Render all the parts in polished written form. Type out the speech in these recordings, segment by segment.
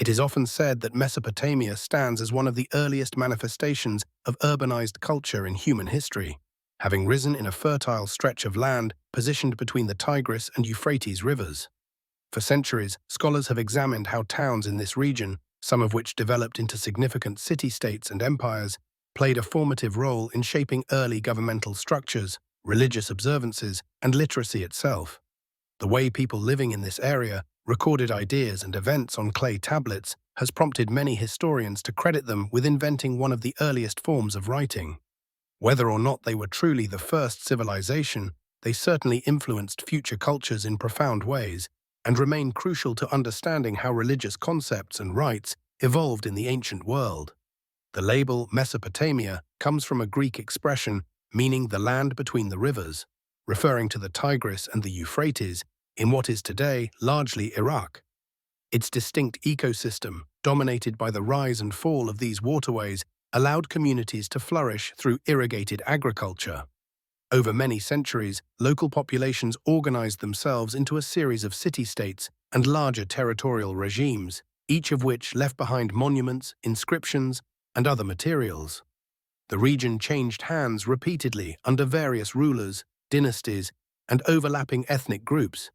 It is often said that Mesopotamia stands as one of the earliest manifestations of urbanized culture in human history, having risen in a fertile stretch of land positioned between the Tigris and Euphrates rivers. For centuries, scholars have examined how towns in this region, some of which developed into significant city-states and empires, played a formative role in shaping early governmental structures, religious observances, and literacy itself. The way people living in this area recorded ideas and events on clay tablets has prompted many historians to credit them with inventing one of the earliest forms of writing. Whether or not they were truly the first civilization, they certainly influenced future cultures in profound ways and remain crucial to understanding how religious concepts and rites evolved in the ancient world. The label Mesopotamia comes from a Greek expression meaning the land between the rivers, referring to the Tigris and the Euphrates in what is today largely Iraq. Its distinct ecosystem, dominated by the rise and fall of these waterways, allowed communities to flourish through irrigated agriculture. Over many centuries, local populations organized themselves into a series of city-states and larger territorial regimes, each of which left behind monuments, inscriptions, and other materials. The region changed hands repeatedly under various rulers, dynasties, and overlapping ethnic groups.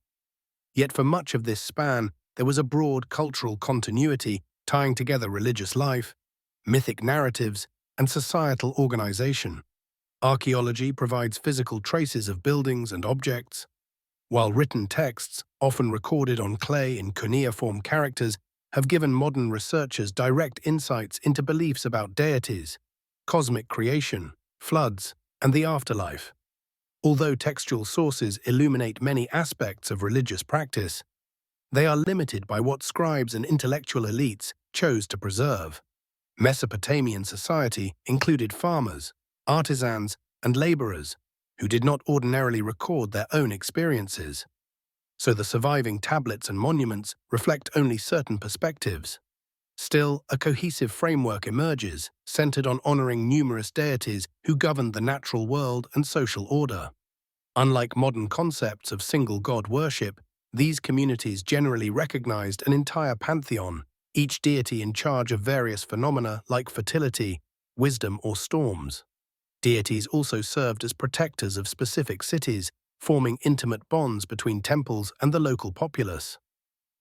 Yet for much of this span, there was a broad cultural continuity tying together religious life, mythic narratives, and societal organization. Archaeology provides physical traces of buildings and objects, while written texts, often recorded on clay in cuneiform characters, have given modern researchers direct insights into beliefs about deities, cosmic creation, floods, and the afterlife. Although textual sources illuminate many aspects of religious practice, they are limited by what scribes and intellectual elites chose to preserve. Mesopotamian society included farmers, artisans, and laborers who did not ordinarily record their own experiences, so the surviving tablets and monuments reflect only certain perspectives. Still, a cohesive framework emerges, centered on honoring numerous deities who governed the natural world and social order. Unlike modern concepts of single god worship, these communities generally recognized an entire pantheon, each deity in charge of various phenomena like fertility, wisdom, or storms. Deities also served as protectors of specific cities, forming intimate bonds between temples and the local populace.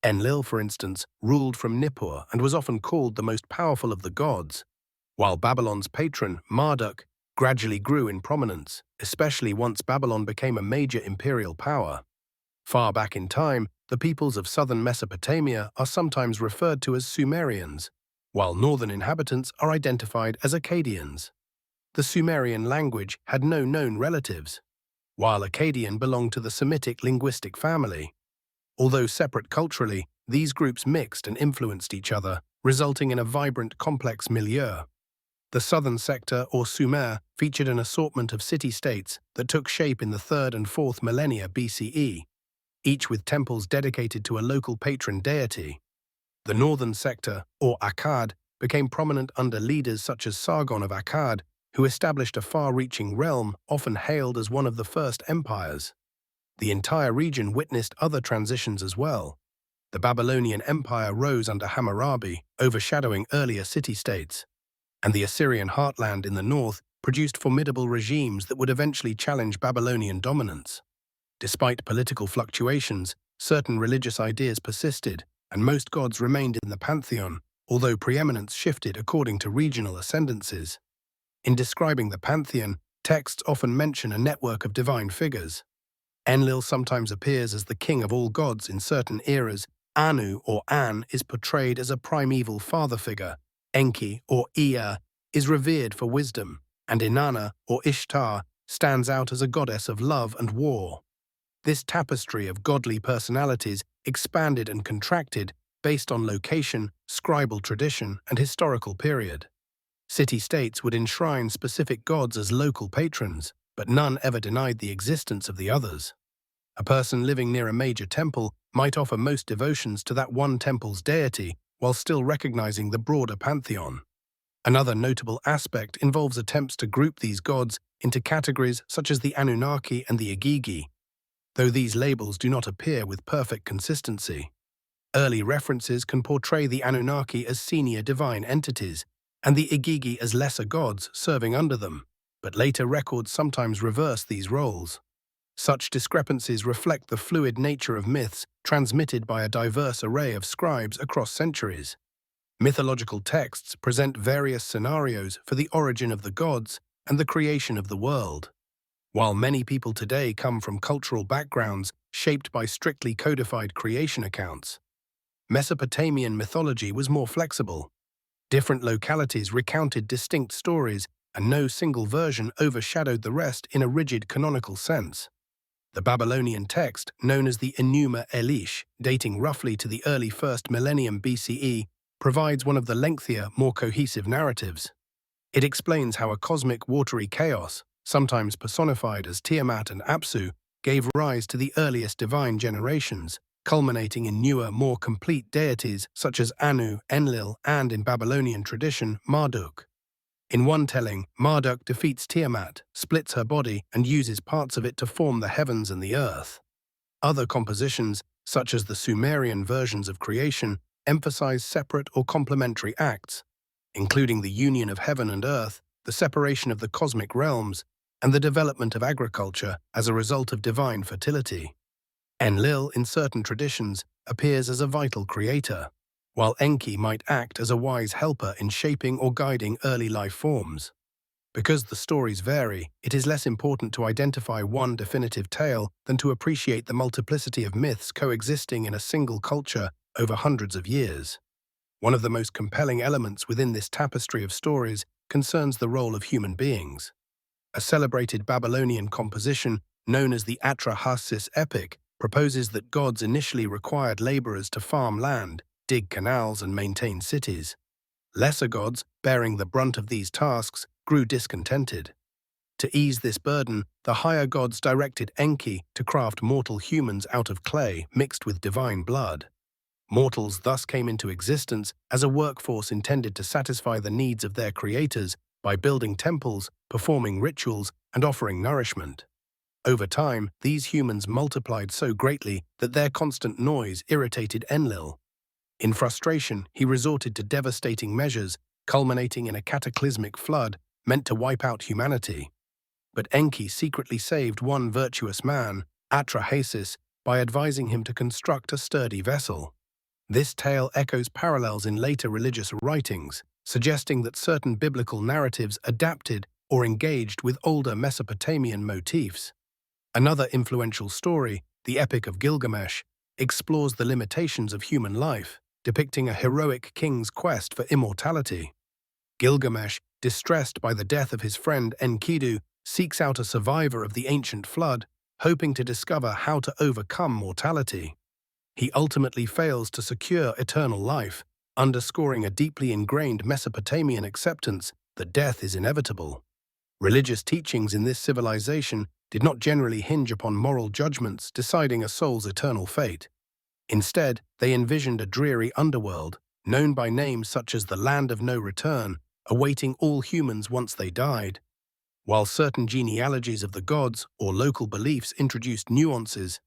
Enlil, for instance, ruled from Nippur and was often called the most powerful of the gods, while Babylon's patron, Marduk, gradually grew in prominence, especially once Babylon became a major imperial power. Far back in time, the peoples of southern Mesopotamia are sometimes referred to as Sumerians, while northern inhabitants are identified as Akkadians. The Sumerian language had no known relatives, while Akkadian belonged to the Semitic linguistic family. Although separate culturally, these groups mixed and influenced each other, resulting in a vibrant, complex milieu. The southern sector, or Sumer, featured an assortment of city-states that took shape in the 3rd and 4th millennia BCE, each with temples dedicated to a local patron deity. The northern sector, or Akkad, became prominent under leaders such as Sargon of Akkad, who established a far-reaching realm often hailed as one of the first empires. The entire region witnessed other transitions as well. The Babylonian Empire rose under Hammurabi, overshadowing earlier city-states, and the Assyrian heartland in the north produced formidable regimes that would eventually challenge Babylonian dominance. Despite political fluctuations, certain religious ideas persisted, and most gods remained in the Pantheon, although preeminence shifted according to regional ascendancies. In describing the Pantheon, texts often mention a network of divine figures. Enlil sometimes appears as the king of all gods in certain eras. Anu, or An, is portrayed as a primeval father figure. Enki, or Ea, is revered for wisdom, and Inanna, or Ishtar, stands out as a goddess of love and war. This tapestry of godly personalities expanded and contracted based on location, scribal tradition, and historical period. City-states would enshrine specific gods as local patrons, but none ever denied the existence of the others. A person living near a major temple might offer most devotions to that one temple's deity while still recognizing the broader pantheon. Another notable aspect involves attempts to group these gods into categories such as the Anunnaki and the Igigi, though these labels do not appear with perfect consistency. Early references can portray the Anunnaki as senior divine entities, and the Igigi as lesser gods serving under them, but later records sometimes reverse these roles. Such discrepancies reflect the fluid nature of myths transmitted by a diverse array of scribes across centuries. Mythological texts present various scenarios for the origin of the gods and the creation of the world. While many people today come from cultural backgrounds shaped by strictly codified creation accounts, Mesopotamian mythology was more flexible. Different localities recounted distinct stories, and no single version overshadowed the rest in a rigid canonical sense. The Babylonian text, known as the Enuma Elish, dating roughly to the early 1st millennium BCE, provides one of the lengthier, more cohesive narratives. It explains how a cosmic watery chaos, sometimes personified as Tiamat and Apsu, gave rise to the earliest divine generations, culminating in newer, more complete deities such as Anu, Enlil, and, in Babylonian tradition, Marduk. In one telling, Marduk defeats Tiamat, splits her body, and uses parts of it to form the heavens and the earth. Other compositions, such as the Sumerian versions of creation, emphasize separate or complementary acts, including the union of heaven and earth, the separation of the cosmic realms, and the development of agriculture as a result of divine fertility. Enlil, in certain traditions, appears as a vital creator, while Enki might act as a wise helper in shaping or guiding early life forms. Because the stories vary, it is less important to identify one definitive tale than to appreciate the multiplicity of myths coexisting in a single culture over hundreds of years. One of the most compelling elements within this tapestry of stories concerns the role of human beings. A celebrated Babylonian composition known as the Atrahasis epic proposes that gods initially required laborers to farm land, dig canals, and maintain cities. Lesser gods, bearing the brunt of these tasks, grew discontented. To ease this burden, the higher gods directed Enki to craft mortal humans out of clay mixed with divine blood. Mortals thus came into existence as a workforce intended to satisfy the needs of their creators by building temples, performing rituals, and offering nourishment. Over time, these humans multiplied so greatly that their constant noise irritated Enlil. In frustration, he resorted to devastating measures, culminating in a cataclysmic flood meant to wipe out humanity. But Enki secretly saved one virtuous man, Atrahasis, by advising him to construct a sturdy vessel. This tale echoes parallels in later religious writings, suggesting that certain biblical narratives adapted or engaged with older Mesopotamian motifs. Another influential story, the Epic of Gilgamesh, explores the limitations of human life, depicting a heroic king's quest for immortality. Gilgamesh, distressed by the death of his friend Enkidu, seeks out a survivor of the ancient flood, hoping to discover how to overcome mortality. He ultimately fails to secure eternal life, underscoring a deeply ingrained Mesopotamian acceptance that death is inevitable. Religious teachings in this civilization did not generally hinge upon moral judgments deciding a soul's eternal fate. Instead, they envisioned a dreary underworld, known by names such as the Land of No Return, awaiting all humans once they died. While certain genealogies of the gods or local beliefs introduced nuances,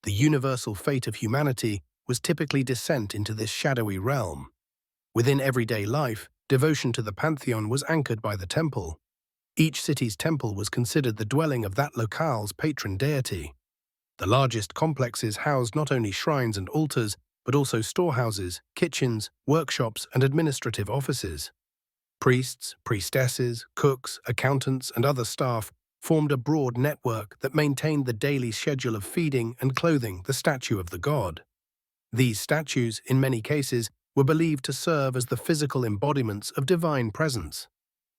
the universal fate of humanity was typically descent into this shadowy realm. Within everyday life, devotion to the Pantheon was anchored by the temple. Each city's temple was considered the dwelling of that locale's patron deity. The largest complexes housed not only shrines and altars, but also storehouses, kitchens, workshops, and administrative offices. Priests, priestesses, cooks, accountants, and other staff formed a broad network that maintained the daily schedule of feeding and clothing the statue of the god. These statues, in many cases, were believed to serve as the physical embodiments of divine presence.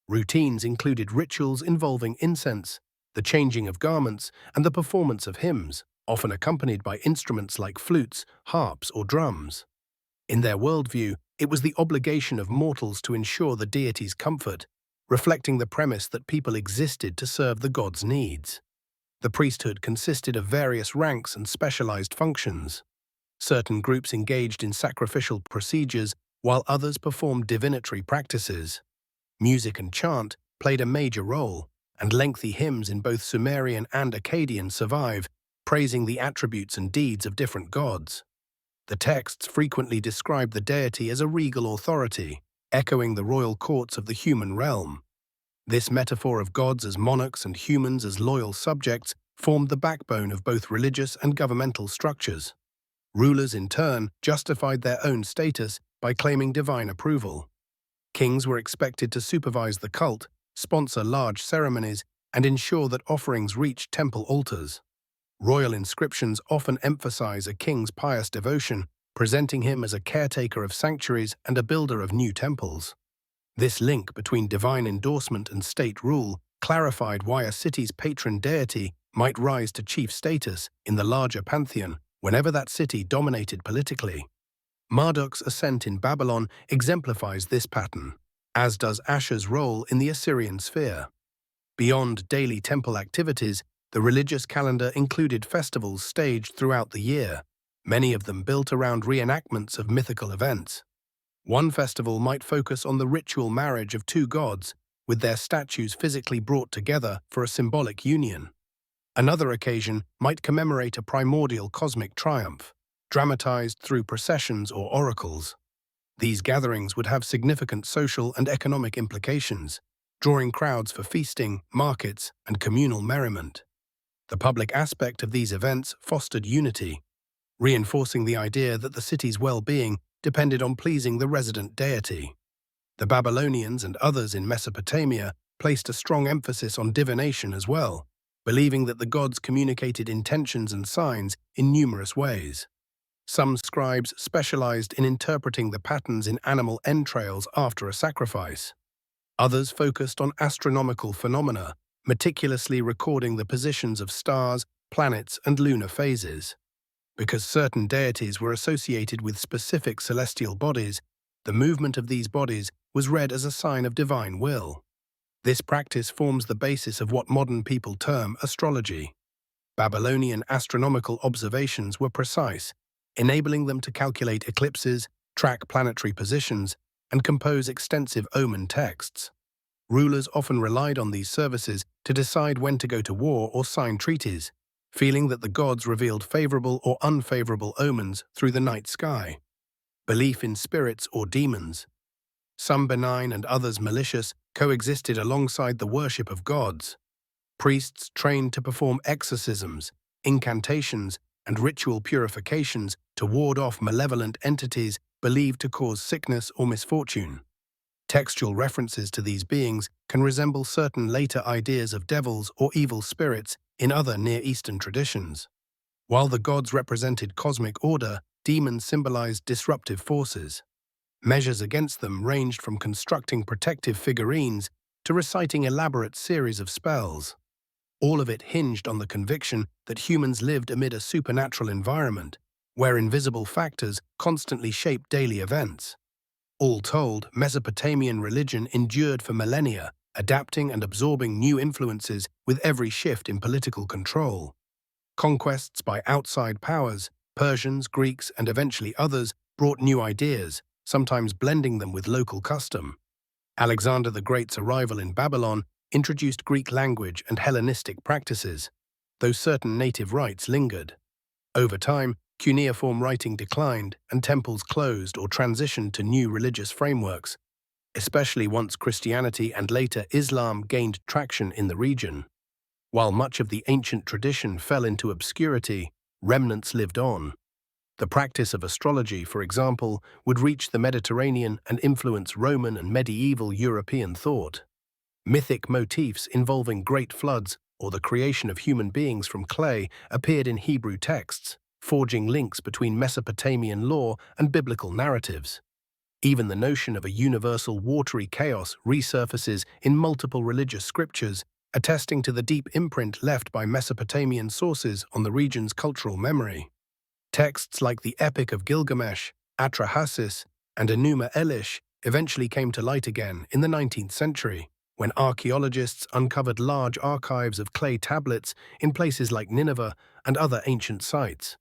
Routines included rituals involving incense, the changing of garments, and the performance of hymns, often accompanied by instruments like flutes, harps, or drums. In their worldview, it was the obligation of mortals to ensure the deity's comfort, reflecting the premise that people existed to serve the god's needs. The priesthood consisted of various ranks and specialized functions. Certain groups engaged in sacrificial procedures, while others performed divinatory practices. Music and chant played a major role, and lengthy hymns in both Sumerian and Akkadian survive, praising the attributes and deeds of different gods. The texts frequently describe the deity as a regal authority, echoing the royal courts of the human realm. This metaphor of gods as monarchs and humans as loyal subjects formed the backbone of both religious and governmental structures. Rulers, in turn, justified their own status by claiming divine approval. Kings were expected to supervise the cult, sponsor large ceremonies, and ensure that offerings reached temple altars. Royal inscriptions often emphasize a king's pious devotion, presenting him as a caretaker of sanctuaries and a builder of new temples. This link between divine endorsement and state rule clarified why a city's patron deity might rise to chief status in the larger pantheon whenever that city dominated politically. Marduk's ascent in Babylon exemplifies this pattern, as does Ashur's role in the Assyrian sphere. Beyond daily temple activities, the religious calendar included festivals staged throughout the year, many of them built around reenactments of mythical events. One festival might focus on the ritual marriage of two gods, with their statues physically brought together for a symbolic union. Another occasion might commemorate a primordial cosmic triumph, dramatized through processions or oracles. These gatherings would have significant social and economic implications, drawing crowds for feasting, markets, and communal merriment. The public aspect of these events fostered unity, reinforcing the idea that the city's well-being depended on pleasing the resident deity. The Babylonians and others in Mesopotamia placed a strong emphasis on divination as well, believing that the gods communicated intentions and signs in numerous ways. Some scribes specialized in interpreting the patterns in animal entrails after a sacrifice. Others focused on astronomical phenomena, meticulously recording the positions of stars, planets, and lunar phases. Because certain deities were associated with specific celestial bodies, the movement of these bodies was read as a sign of divine will. This practice forms the basis of what modern people term astrology. Babylonian astronomical observations were precise, enabling them to calculate eclipses, track planetary positions, and compose extensive omen texts. Rulers often relied on these services to decide when to go to war or sign treaties, feeling that the gods revealed favorable or unfavorable omens through the night sky. Belief in spirits or demons, some benign and others malicious, coexisted alongside the worship of gods. Priests trained to perform exorcisms, incantations, and ritual purifications to ward off malevolent entities believed to cause sickness or misfortune. Textual references to these beings can resemble certain later ideas of devils or evil spirits in other Near Eastern traditions. While the gods represented cosmic order, demons symbolized disruptive forces. Measures against them ranged from constructing protective figurines to reciting elaborate series of spells. All of it hinged on the conviction that humans lived amid a supernatural environment, where invisible factors constantly shaped daily events. All told, Mesopotamian religion endured for millennia, adapting and absorbing new influences with every shift in political control. Conquests by outside powers, Persians, Greeks, and eventually others, brought new ideas, sometimes blending them with local custom. Alexander the Great's arrival in Babylon introduced Greek language and Hellenistic practices, though certain native rites lingered. Over time, cuneiform writing declined and temples closed or transitioned to new religious frameworks, especially once Christianity and later Islam gained traction in the region. While much of the ancient tradition fell into obscurity, remnants lived on. The practice of astrology, for example, would reach the Mediterranean and influence Roman and medieval European thought. Mythic motifs involving great floods or the creation of human beings from clay appeared in Hebrew texts, forging links between Mesopotamian lore and biblical narratives. Even the notion of a universal watery chaos resurfaces in multiple religious scriptures, attesting to the deep imprint left by Mesopotamian sources on the region's cultural memory. Texts like the Epic of Gilgamesh, Atrahasis, and Enuma Elish eventually came to light again in the 19th century, when archaeologists uncovered large archives of clay tablets in places like Nineveh and other ancient sites.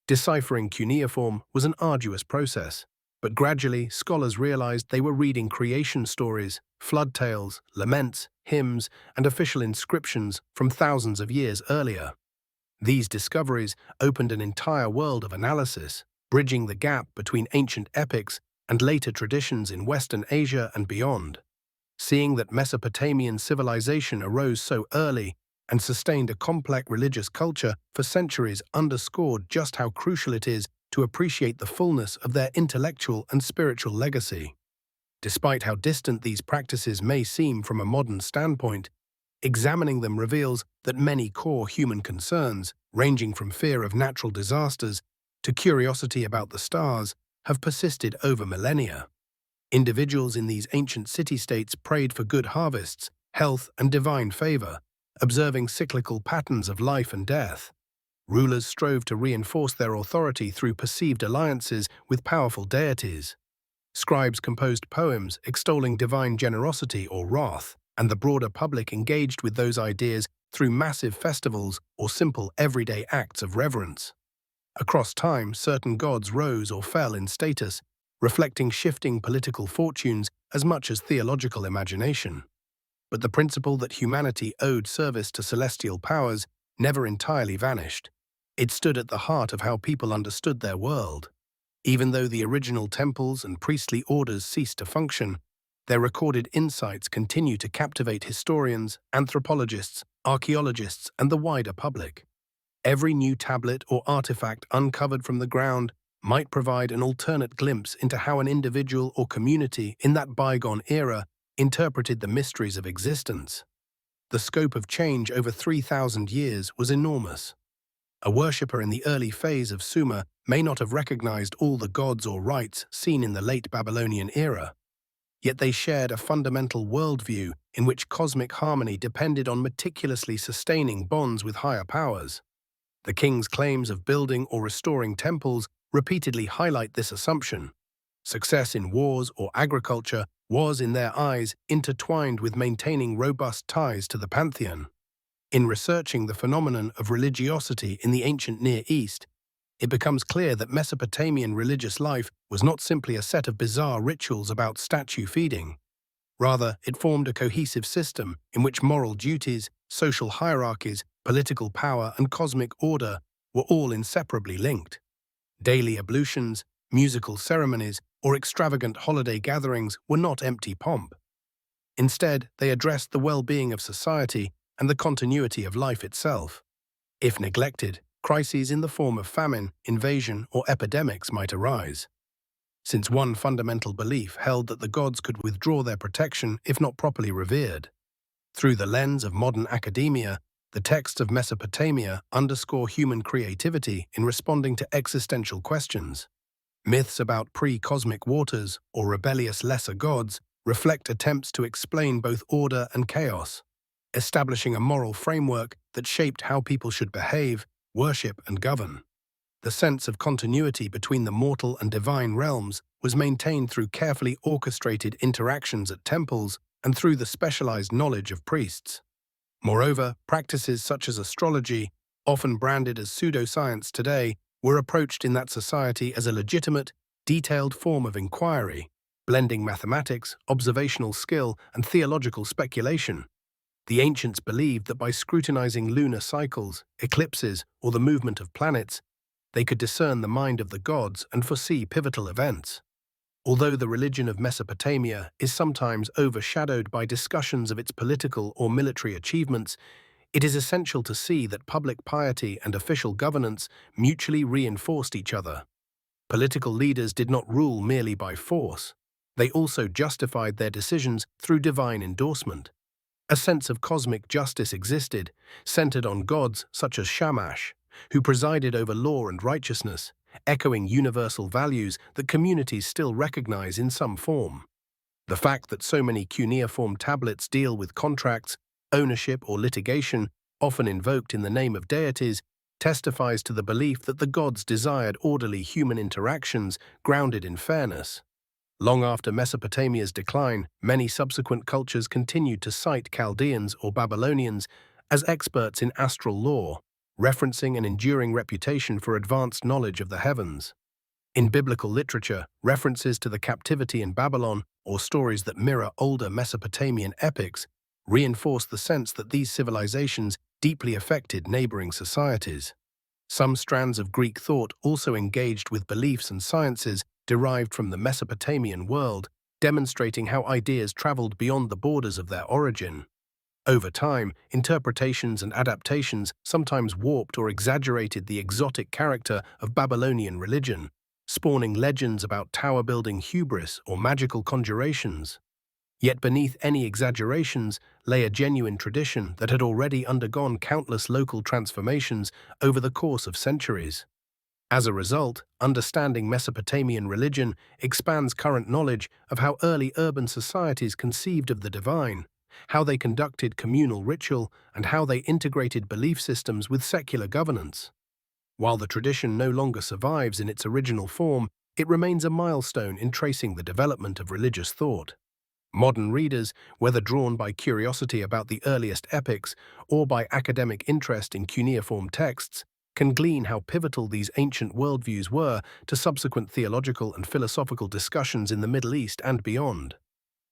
Deciphering cuneiform was an arduous process, but gradually scholars realized they were reading creation stories, flood tales, laments, hymns, and official inscriptions from thousands of years earlier. These discoveries opened an entire world of analysis, bridging the gap between ancient epics and later traditions in Western Asia and beyond. Seeing that Mesopotamian civilization arose so early and sustained a complex religious culture for centuries underscored just how crucial it is to appreciate the fullness of their intellectual and spiritual legacy. Despite how distant these practices may seem from a modern standpoint, examining them reveals that many core human concerns, ranging from fear of natural disasters to curiosity about the stars, have persisted over millennia. Individuals in these ancient city-states prayed for good harvests, health, and divine favor, observing cyclical patterns of life and death. Rulers strove to reinforce their authority through perceived alliances with powerful deities. Scribes composed poems extolling divine generosity or wrath, and the broader public engaged with those ideas through massive festivals or simple everyday acts of reverence. Across time, certain gods rose or fell in status, reflecting shifting political fortunes as much as theological imagination. But the principle that humanity owed service to celestial powers never entirely vanished. It stood at the heart of how people understood their world. Even though the original temples and priestly orders ceased to function, their recorded insights continue to captivate historians, anthropologists, archaeologists, and the wider public. Every new tablet or artifact uncovered from the ground might provide an alternate glimpse into how an individual or community in that bygone era interpreted the mysteries of existence. The scope of change over 3,000 years was enormous. A worshipper in the early phase of Sumer may not have recognized all the gods or rites seen in the late Babylonian era, yet they shared a fundamental worldview in which cosmic harmony depended on meticulously sustaining bonds with higher powers. The king's claims of building or restoring temples repeatedly highlight this assumption. Success in wars or agriculture was, in their eyes, intertwined with maintaining robust ties to the Pantheon. In researching the phenomenon of religiosity in the ancient Near East, it becomes clear that Mesopotamian religious life was not simply a set of bizarre rituals about statue feeding. Rather, it formed a cohesive system in which moral duties, social hierarchies, political power, and cosmic order were all inseparably linked. Daily ablutions, musical ceremonies, or extravagant holiday gatherings were not empty pomp. Instead, they addressed the well-being of society and the continuity of life itself. If neglected, crises in the form of famine, invasion, or epidemics might arise. Since one fundamental belief held that the gods could withdraw their protection if not properly revered. Through the lens of modern academia, the texts of Mesopotamia underscore human creativity in responding to existential questions. Myths about pre-cosmic waters or rebellious lesser gods reflect attempts to explain both order and chaos, establishing a moral framework that shaped how people should behave, worship, and govern. The sense of continuity between the mortal and divine realms was maintained through carefully orchestrated interactions at temples and through the specialized knowledge of priests. Moreover, practices such as astrology, often branded as pseudoscience today, were approached in that society as a legitimate, detailed form of inquiry, blending mathematics, observational skill, and theological speculation. The ancients believed that by scrutinizing lunar cycles, eclipses, or the movement of planets, they could discern the mind of the gods and foresee pivotal events. Although the religion of Mesopotamia is sometimes overshadowed by discussions of its political or military achievements, it is essential to see that public piety and official governance mutually reinforced each other. Political leaders did not rule merely by force. They also justified their decisions through divine endorsement. A sense of cosmic justice existed, centered on gods such as Shamash, who presided over law and righteousness, echoing universal values that communities still recognize in some form. The fact that so many cuneiform tablets deal with contracts, ownership, or litigation, often invoked in the name of deities, testifies to the belief that the gods desired orderly human interactions grounded in fairness. Long after Mesopotamia's decline, many subsequent cultures continued to cite Chaldeans or Babylonians as experts in astral law, referencing an enduring reputation for advanced knowledge of the heavens. In biblical literature, references to the captivity in Babylon or stories that mirror older Mesopotamian epics reinforce the sense that these civilizations deeply affected neighboring societies. Some strands of Greek thought also engaged with beliefs and sciences derived from the Mesopotamian world, demonstrating how ideas traveled beyond the borders of their origin. Over time, interpretations and adaptations sometimes warped or exaggerated the exotic character of Babylonian religion, spawning legends about tower-building hubris or magical conjurations. Yet beneath any exaggerations lay a genuine tradition that had already undergone countless local transformations over the course of centuries. As a result, understanding Mesopotamian religion expands current knowledge of how early urban societies conceived of the divine, how they conducted communal ritual, and how they integrated belief systems with secular governance. While the tradition no longer survives in its original form, it remains a milestone in tracing the development of religious thought. Modern readers, whether drawn by curiosity about the earliest epics or by academic interest in cuneiform texts, can glean how pivotal these ancient worldviews were to subsequent theological and philosophical discussions in the Middle East and beyond.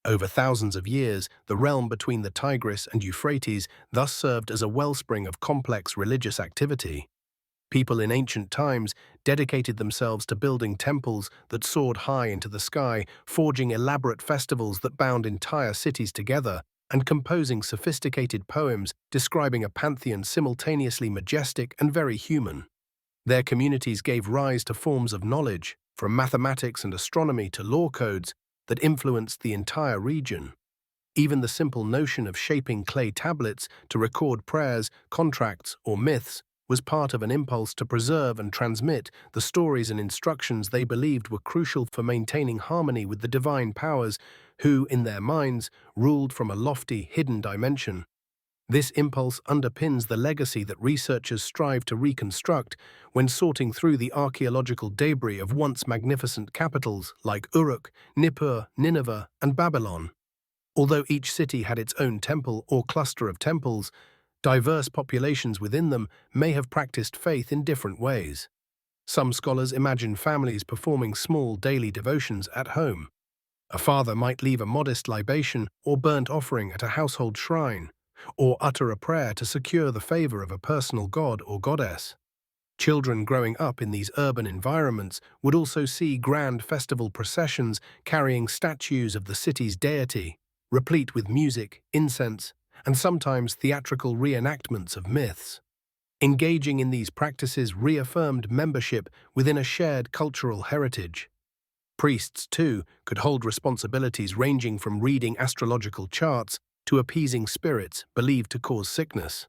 Over thousands of years, the realm between the Tigris and Euphrates thus served as a wellspring of complex religious activity. People in ancient times dedicated themselves to building temples that soared high into the sky, forging elaborate festivals that bound entire cities together, and composing sophisticated poems describing a pantheon simultaneously majestic and very human. Their communities gave rise to forms of knowledge, from mathematics and astronomy to law codes, that influenced the entire region. Even the simple notion of shaping clay tablets to record prayers, contracts, or myths was part of an impulse to preserve and transmit the stories and instructions they believed were crucial for maintaining harmony with the divine powers who, in their minds, ruled from a lofty, hidden dimension. This impulse underpins the legacy that researchers strive to reconstruct when sorting through the archaeological debris of once magnificent capitals like Uruk, Nippur, Nineveh, and Babylon. Although each city had its own temple or cluster of temples, diverse populations within them may have practiced faith in different ways. Some scholars imagine families performing small daily devotions at home. A father might leave a modest libation or burnt offering at a household shrine, or utter a prayer to secure the favor of a personal god or goddess. Children growing up in these urban environments would also see grand festival processions carrying statues of the city's deity, replete with music, incense, and sometimes theatrical reenactments of myths. Engaging in these practices reaffirmed membership within a shared cultural heritage. Priests, too, could hold responsibilities ranging from reading astrological charts to appeasing spirits believed to cause sickness.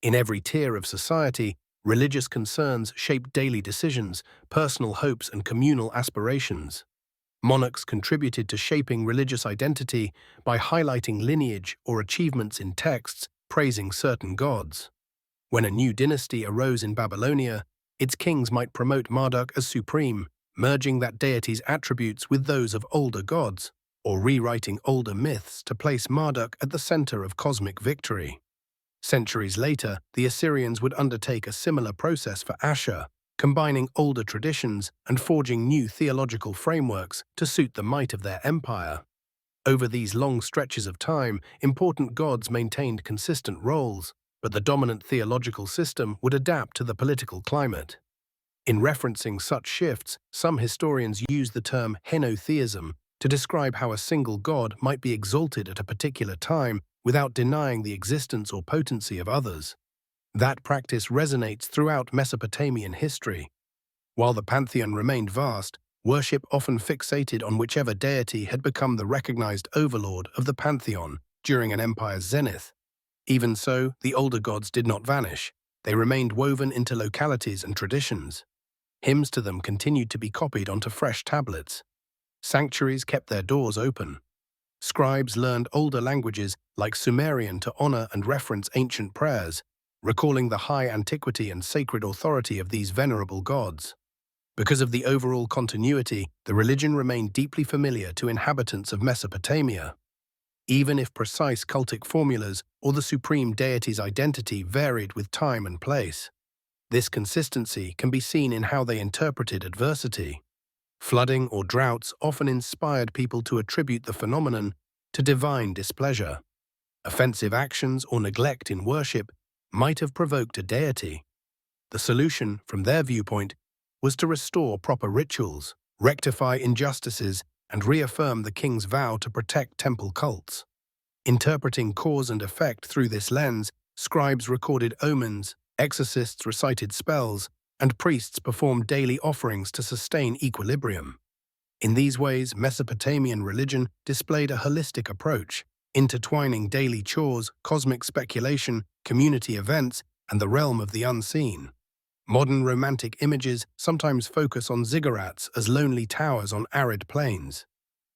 In every tier of society, religious concerns shaped daily decisions, personal hopes, and communal aspirations. Monarchs contributed to shaping religious identity by highlighting lineage or achievements in texts praising certain gods. When a new dynasty arose in Babylonia, its kings might promote Marduk as supreme, merging that deity's attributes with those of older gods, or rewriting older myths to place Marduk at the center of cosmic victory. Centuries later, the Assyrians would undertake a similar process for Ashur, combining older traditions and forging new theological frameworks to suit the might of their empire. Over these long stretches of time, important gods maintained consistent roles, but the dominant theological system would adapt to the political climate. In referencing such shifts, some historians use the term henotheism to describe how a single god might be exalted at a particular time without denying the existence or potency of others. That practice resonates throughout Mesopotamian history. While the Pantheon remained vast, worship often fixated on whichever deity had become the recognized overlord of the Pantheon during an empire's zenith. Even so, the older gods did not vanish. They remained woven into localities and traditions. Hymns to them continued to be copied onto fresh tablets. Sanctuaries kept their doors open. Scribes learned older languages like Sumerian to honor and reference ancient prayers, recalling the high antiquity and sacred authority of these venerable gods. Because of the overall continuity, the religion remained deeply familiar to inhabitants of Mesopotamia. Even if precise cultic formulas or the supreme deity's identity varied with time and place. This consistency can be seen in how they interpreted adversity. Flooding or droughts often inspired people to attribute the phenomenon to divine displeasure. Offensive actions or neglect in worship might have provoked a deity. The solution, from their viewpoint, was to restore proper rituals, rectify injustices, and reaffirm the king's vow to protect temple cults. Interpreting cause and effect through this lens, scribes recorded omens, exorcists recited spells, and priests performed daily offerings to sustain equilibrium. In these ways, Mesopotamian religion displayed a holistic approach, intertwining daily chores, cosmic speculation, community events, and the realm of the unseen. Modern romantic images sometimes focus on ziggurats as lonely towers on arid plains.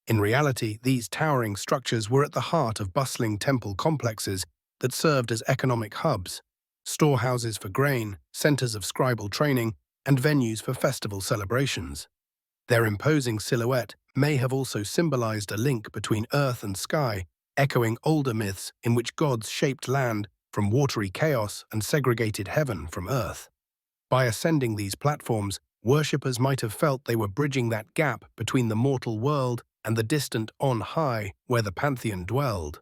In reality, these towering structures were at the heart of bustling temple complexes that served as economic hubs, storehouses for grain, centers of scribal training, and venues for festival celebrations. Their imposing silhouette may have also symbolized a link between earth and sky, echoing older myths in which gods shaped land from watery chaos and segregated heaven from earth. By ascending these platforms, worshippers might have felt they were bridging that gap between the mortal world and the distant on high where the Pantheon dwelled.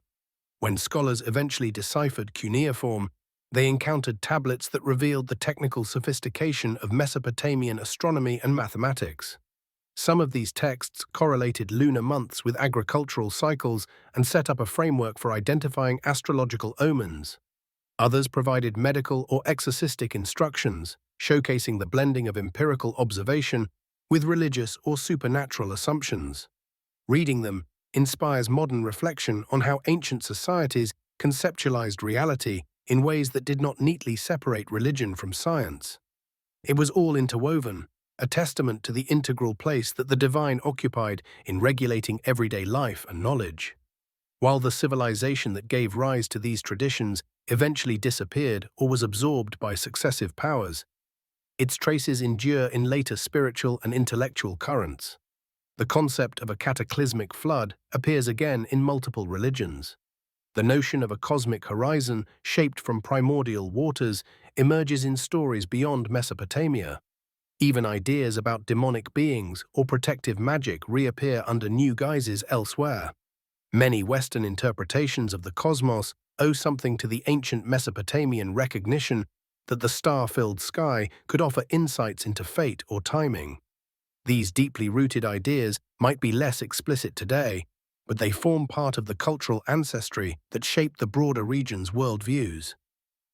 When scholars eventually deciphered cuneiform, they encountered tablets that revealed the technical sophistication of Mesopotamian astronomy and mathematics. Some of these texts correlated lunar months with agricultural cycles and set up a framework for identifying astrological omens. Others provided medical or exorcistic instructions, showcasing the blending of empirical observation with religious or supernatural assumptions. Reading them inspires modern reflection on how ancient societies conceptualized reality in ways that did not neatly separate religion from science. It was all interwoven, a testament to the integral place that the divine occupied in regulating everyday life and knowledge. While the civilization that gave rise to these traditions eventually disappeared or was absorbed by successive powers, its traces endure in later spiritual and intellectual currents. The concept of a cataclysmic flood appears again in multiple religions. The notion of a cosmic horizon shaped from primordial waters emerges in stories beyond Mesopotamia. Even ideas about demonic beings or protective magic reappear under new guises elsewhere. Many Western interpretations of the cosmos owe something to the ancient Mesopotamian recognition that the star-filled sky could offer insights into fate or timing. These deeply rooted ideas might be less explicit today, but they form part of the cultural ancestry that shaped the broader region's worldviews.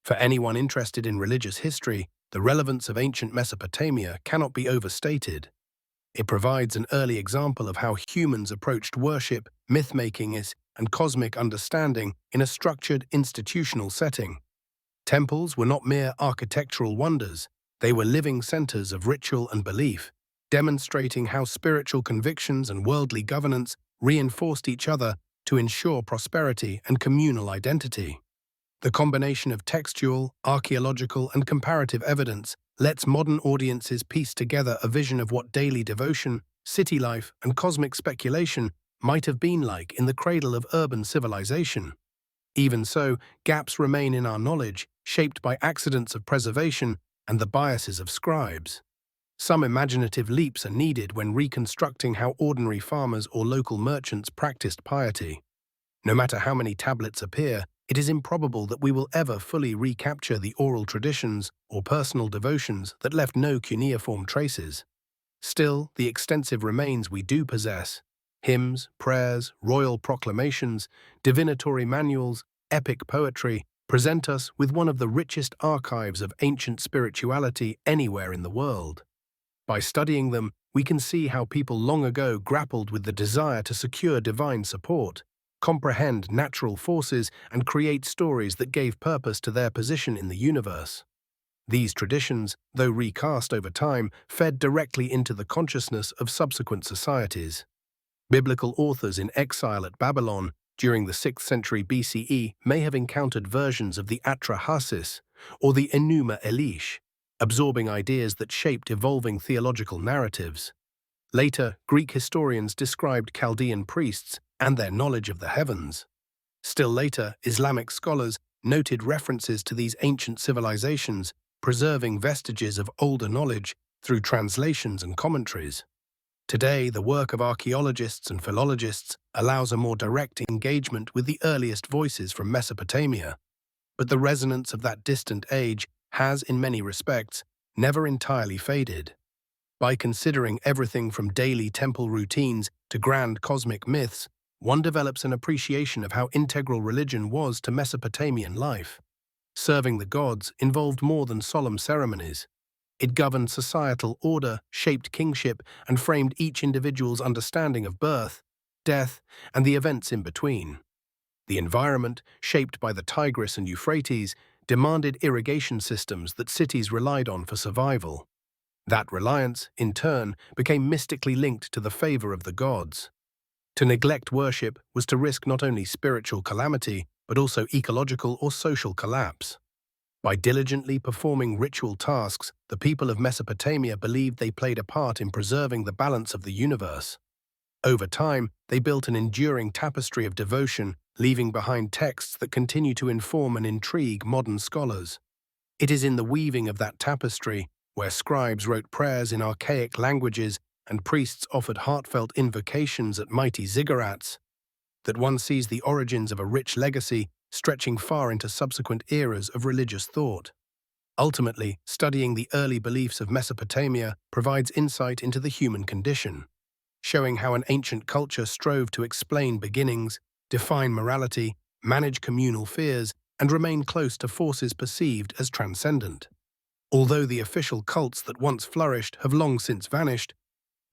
For anyone interested in religious history, the relevance of ancient Mesopotamia cannot be overstated. It provides an early example of how humans approached worship, myth-making, and cosmic understanding in a structured institutional setting. Temples were not mere architectural wonders, they were living centers of ritual and belief, demonstrating how spiritual convictions and worldly governance reinforced each other to ensure prosperity and communal identity. The combination of textual, archaeological, and comparative evidence lets modern audiences piece together a vision of what daily devotion, city life, and cosmic speculation might have been like in the cradle of urban civilization. Even so, gaps remain in our knowledge, shaped by accidents of preservation and the biases of scribes. Some imaginative leaps are needed when reconstructing how ordinary farmers or local merchants practiced piety. No matter how many tablets appear, it is improbable that we will ever fully recapture the oral traditions or personal devotions that left no cuneiform traces. Still, the extensive remains we do possess, hymns, prayers, royal proclamations, divinatory manuals, epic poetry, present us with one of the richest archives of ancient spirituality anywhere in the world. By studying them, we can see how people long ago grappled with the desire to secure divine support, comprehend natural forces, and create stories that gave purpose to their position in the universe. These traditions, though recast over time, fed directly into the consciousness of subsequent societies. Biblical authors in exile at Babylon during the 6th century BCE may have encountered versions of the Atrahasis or the Enuma Elish, absorbing ideas that shaped evolving theological narratives. Later, Greek historians described Chaldean priests and their knowledge of the heavens. Still later, Islamic scholars noted references to these ancient civilizations, preserving vestiges of older knowledge through translations and commentaries. Today, the work of archaeologists and philologists allows a more direct engagement with the earliest voices from Mesopotamia. But the resonance of that distant age has, in many respects, never entirely faded. By considering everything from daily temple routines to grand cosmic myths, one develops an appreciation of how integral religion was to Mesopotamian life. Serving the gods involved more than solemn ceremonies. It governed societal order, shaped kingship, and framed each individual's understanding of birth, death, and the events in between. The environment, shaped by the Tigris and Euphrates, demanded irrigation systems that cities relied on for survival. That reliance, in turn, became mystically linked to the favor of the gods. To neglect worship was to risk not only spiritual calamity, but also ecological or social collapse. By diligently performing ritual tasks, the people of Mesopotamia believed they played a part in preserving the balance of the universe. Over time, they built an enduring tapestry of devotion, leaving behind texts that continue to inform and intrigue modern scholars. It is in the weaving of that tapestry, where scribes wrote prayers in archaic languages and priests offered heartfelt invocations at mighty ziggurats, that one sees the origins of a rich legacy stretching far into subsequent eras of religious thought. Ultimately, studying the early beliefs of Mesopotamia provides insight into the human condition, showing how an ancient culture strove to explain beginnings, define morality, manage communal fears, and remain close to forces perceived as transcendent. Although the official cults that once flourished have long since vanished,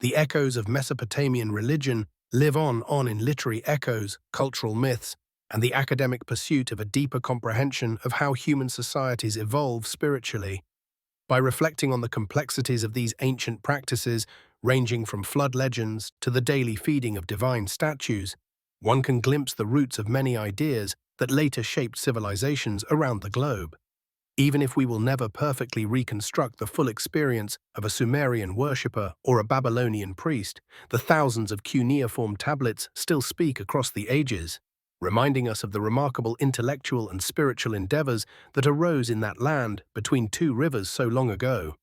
the echoes of Mesopotamian religion live on in literary echoes, cultural myths, and the academic pursuit of a deeper comprehension of how human societies evolve spiritually. By reflecting on the complexities of these ancient practices, ranging from flood legends to the daily feeding of divine statues, one can glimpse the roots of many ideas that later shaped civilizations around the globe. Even if we will never perfectly reconstruct the full experience of a Sumerian worshipper or a Babylonian priest, the thousands of cuneiform tablets still speak across the ages, reminding us of the remarkable intellectual and spiritual endeavors that arose in that land between two rivers so long ago.